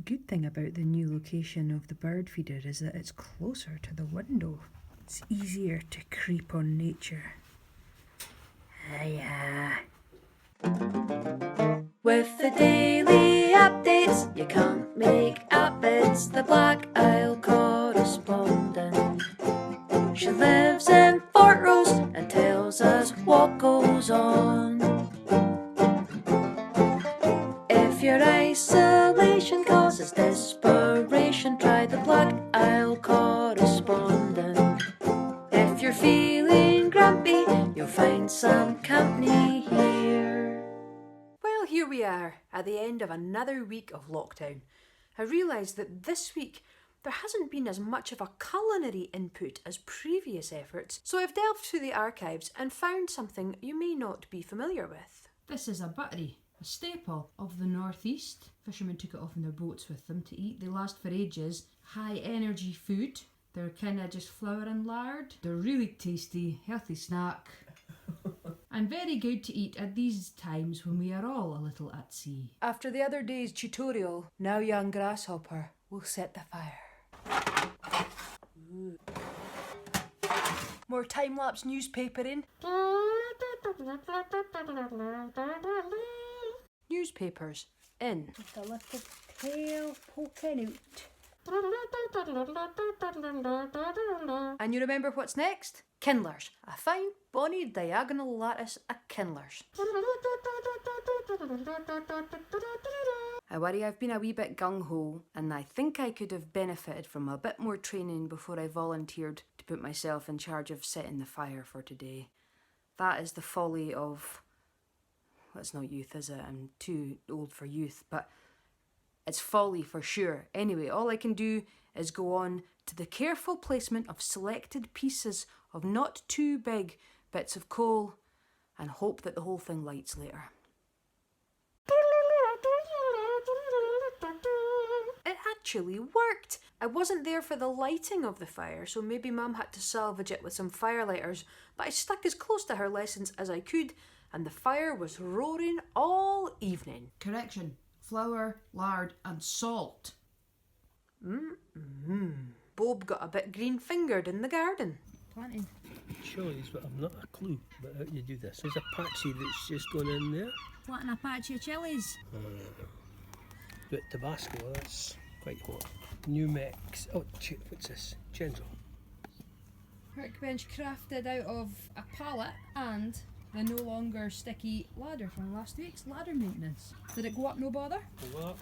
good thing about the new location of the bird feeder is that it's closer to the window. It's easier to creep on nature. Hiya. With the daily updates you can't make up, it's the Black Isle Correspondent. She lives in Fort Rose and tells us what goes on. If your isolation causes desperation, try the Black Isle Correspondent. If you're feeling grumpy, you'll find some company here. Well, here we are at the end of another week of lockdown. I realised that this week there hasn't been as much of a culinary input as previous efforts, so I've delved through the archives and found something you may not be familiar with. This is a buttery, a staple of the northeast. Fishermen took it off in their boats with them to eat. They last for ages. High energy food. They're kind of just flour and lard. They're really tasty, healthy snack. And very good to eat at these times when we are all a little at sea. After the other day's tutorial, now young grasshopper will set the fire. Ooh. More time-lapse newspapering. Newspapers in. With the little tail poking out. And you remember what's next? Kindlers. A fine, bonny, diagonal lattice of kindlers. I worry I've been a wee bit gung-ho, and I think I could have benefited from a bit more training before I volunteered to put myself in charge of setting the fire for today. That is the folly of... well, it's not youth, is it? I'm too old for youth, but it's folly for sure. Anyway, all I can do is go on to the careful placement of selected pieces of not too big bits of coal and hope that the whole thing lights later. It actually worked! I wasn't there for the lighting of the fire, so maybe Mum had to salvage it with some firelighters, but I stuck as close to her lessons as I could, and the fire was roaring all evening. Correction. Flour, lard and salt. Bob got a bit green-fingered in the garden. Planting. Chilies, but I've not a clue about how you do this. There's a patchy that's just gone in there. Planting a patch of chilies. But Tabasco, that's quite hot. New Mex. Oh, what's this? Chenzo. Workbench crafted out of a pallet and the no longer sticky ladder from last week's ladder maintenance. Did it go up no bother? Go up.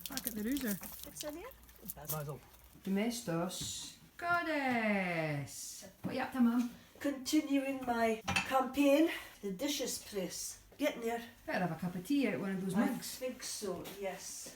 Back at the rooser. What's in here? Basil. Domestos. Goddess! What you up to, Mum? Continuing my campaign, the dishes press. Getting there. Better have a cup of tea out one of those I mugs. think so, yes.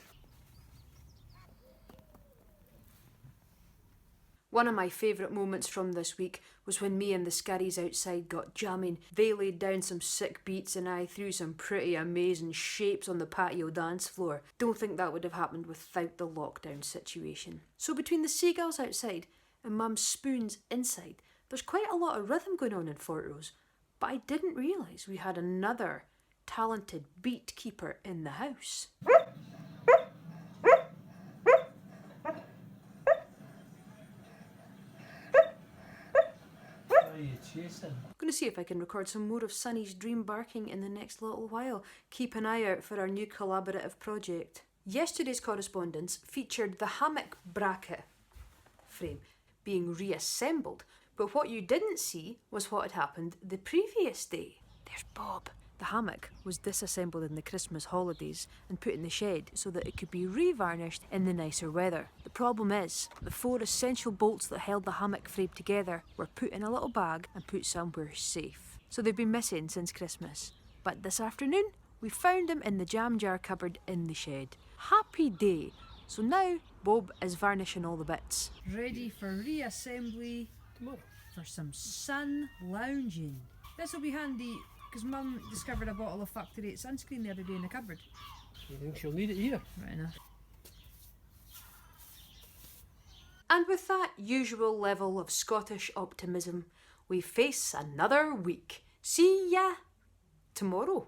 One of my favourite moments from this week was when me and the scurries outside got jamming. They laid down some sick beats and I threw some pretty amazing shapes on the patio dance floor. Don't think that would have happened without the lockdown situation. So between the seagulls outside and Mum's spoons inside, there's quite a lot of rhythm going on in Fort Rose. But I didn't realise we had another talented beat keeper in the house. Chasing. I'm going to see if I can record some more of Sunny's dream barking in the next little while. Keep an eye out for our new collaborative project. Yesterday's correspondence featured the hammock bracket frame being reassembled, but what you didn't see was what had happened the previous day. There's Bob. The hammock was disassembled in the Christmas holidays and put in the shed so that it could be revarnished in the nicer weather. The problem is, the 4 essential bolts that held the hammock frame together were put in a little bag and put somewhere safe. So they've been missing since Christmas. But this afternoon, we found them in the jam jar cupboard in the shed. Happy day! So now, Bob is varnishing all the bits. Ready for reassembly Tomorrow. for some sun lounging. This will be handy because Mum discovered a bottle of Factory 8 sunscreen the other day in the cupboard. You think she'll need it here? Right enough. And with that usual level of Scottish optimism, we face another week. See ya tomorrow.